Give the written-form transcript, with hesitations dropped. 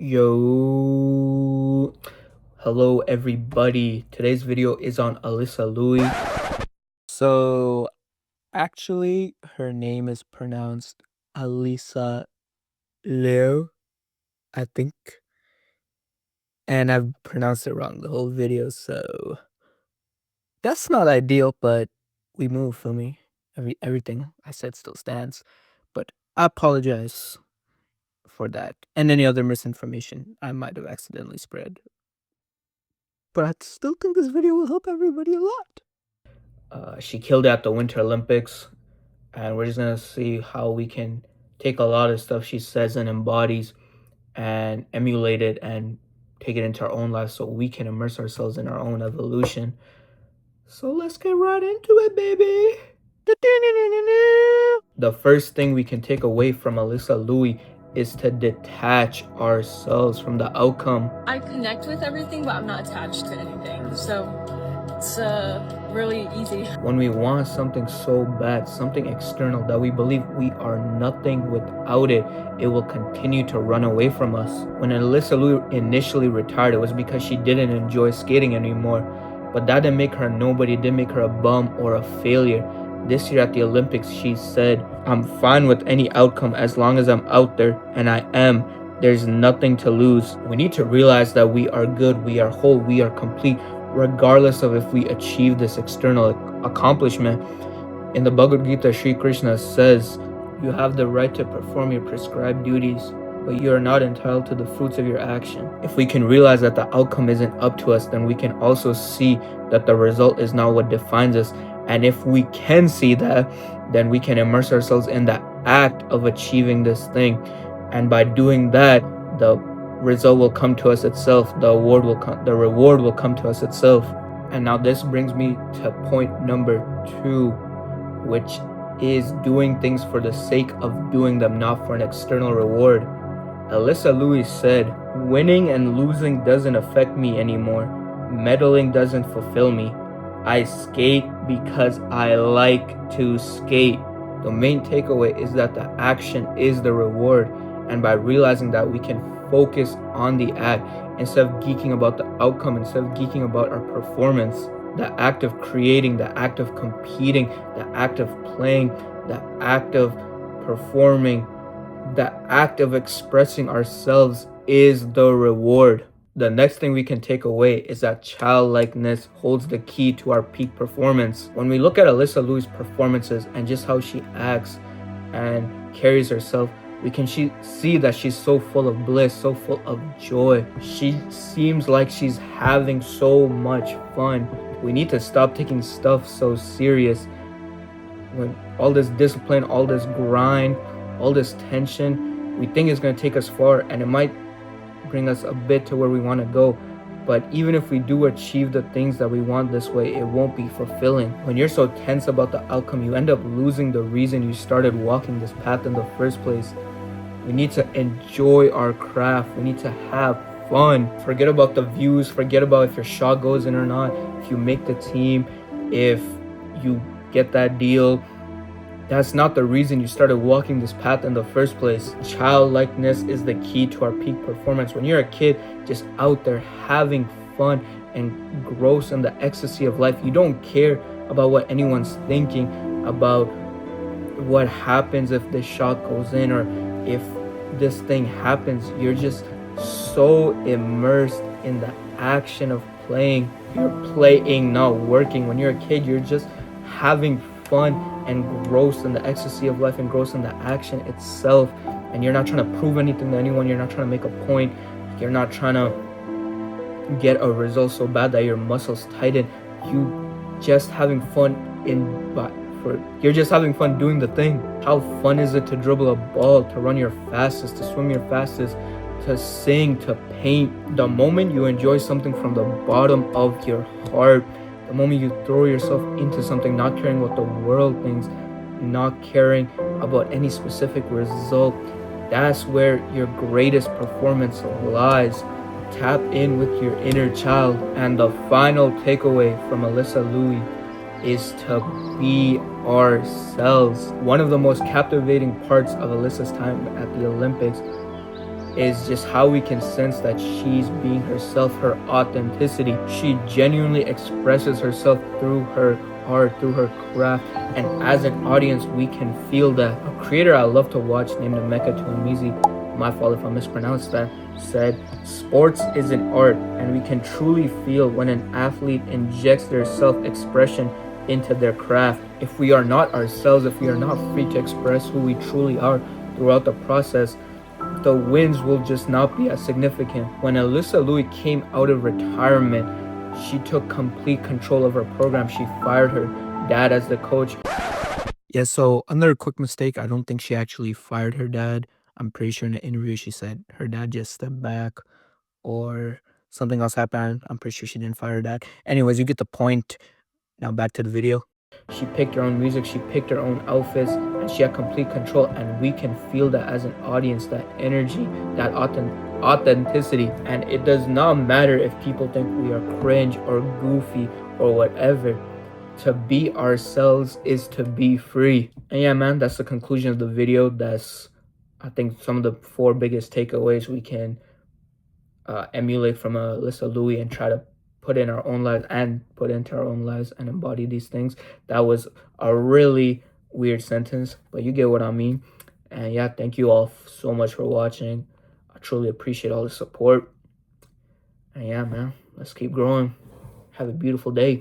Yo, hello everybody. Today's video is on Alysa Louis. So, actually, her name is pronounced Alysa Leo, I think, and I've pronounced it wrong the whole video. So that's not ideal, but we move for me. Everything I said still stands, but I apologize for that and any other misinformation I might have accidentally spread. But I still think this video will help everybody a lot. She killed it at the Winter Olympics, and we're just gonna see how we can take a lot of stuff she says and embodies and emulate it and take it into our own lives so we can immerse ourselves in our own evolution. So let's get right into it, baby. The first thing we can take away from Alysa Louis is to detach ourselves from the outcome. I connect with everything, but I'm not attached to anything. So it's really easy. When we want something so bad, something external that we believe we are nothing without it, it will continue to run away from us. When Alysa Louis initially retired, it was because she didn't enjoy skating anymore. But that didn't make her a nobody, it didn't make her a bum or a failure. This year at the Olympics, she said, "I'm fine with any outcome as long as I'm out there, and I am. There's nothing to lose." We need to realize that we are good, we are whole, we are complete, regardless of if we achieve this external accomplishment. In the Bhagavad Gita, Sri Krishna says, "You have the right to perform your prescribed duties, but you are not entitled to the fruits of your action." If we can realize that the outcome isn't up to us, then we can also see that the result is not what defines us. And if we can see that, then we can immerse ourselves in the act of achieving this thing. And by doing that, the result will come to us itself. The reward will come to us itself. And now this brings me to point number 2, which is doing things for the sake of doing them, not for an external reward. Alysa Louis said, "Winning and losing doesn't affect me anymore. Medaling doesn't fulfill me. I skate because I like to skate." The main takeaway is that the action is the reward, and by realizing that, we can focus on the act instead of geeking about the outcome, instead of geeking about our performance. The act of creating, the act of competing, the act of playing, the act of performing, the act of expressing ourselves is the reward. The next thing we can take away is that childlikeness holds the key to our peak performance. When we look at Alysa Louis' performances and just how she acts and carries herself, we can see that she's so full of bliss, so full of joy. She seems like she's having so much fun. We need to stop taking stuff so serious. When all this discipline, all this grind, all this tension, we think it's going to take us far, and it might bring us a bit to where we want to go. But even if we do achieve the things that we want this way, it won't be fulfilling. When you're so tense about the outcome, you end up losing the reason you started walking this path in the first place. We need to enjoy our craft. We need to have fun. Forget about the views. Forget about if your shot goes in or not, if you make the team, if you get that deal. That's not the reason you started walking this path in the first place. Childlikeness is the key to our peak performance. When you're a kid, just out there having fun and gross in the ecstasy of life, you don't care about what anyone's thinking, about what happens if this shot goes in or if this thing happens. You're just so immersed in the action of playing. You're playing, not working. When you're a kid, you're just having fun and gross in the ecstasy of life and gross in the action itself. And you're not trying to prove anything to anyone. You're not trying to make a point. You're not trying to get a result so bad that your muscles tighten. You're just having fun doing the thing. How fun is it to dribble a ball, to run your fastest, to swim your fastest, to sing, to paint? The moment you enjoy something from the bottom of your heart, the moment you throw yourself into something, not caring what the world thinks, not caring about any specific result, that's where your greatest performance lies. Tap in with your inner child. And the final takeaway from Alysa Louis is to be ourselves. One of the most captivating parts of Alysa's time at the Olympics is just how we can sense that she's being herself, her authenticity. She genuinely expresses herself through her art, through her craft, and as an audience, we can feel that. A creator I love to watch named Emeka Tuamizi, my fault if I mispronounced that, said, "Sports is an art, and we can truly feel when an athlete injects their self-expression into their craft. If we are not ourselves, if we are not free to express who we truly are throughout the process, the wins will just not be as significant." When Alysa Louis came out of retirement, she took complete control of her program. She fired her dad as the coach. Yeah, so another quick mistake. I don't think she actually fired her dad. I'm pretty sure in the interview she said her dad just stepped back or something else happened. I'm pretty sure she didn't fire her dad. Anyways, you get the point. Now back to the video. She picked her own music, she picked her own outfits, and she had complete control. And we can feel that as an audience, that energy, that authenticity. And it does not matter if people think we are cringe or goofy or whatever. To be ourselves is to be free. And yeah, man, that's the conclusion of the video. That's, I think, some of the 4 biggest takeaways we can emulate from Alysa Louis and try to put in our own lives and put into our own lives and embody these things. That was a really weird sentence, but you get what I mean. And yeah, thank you all so much for watching. I truly appreciate all the support. And yeah, man, let's keep growing. Have a beautiful day.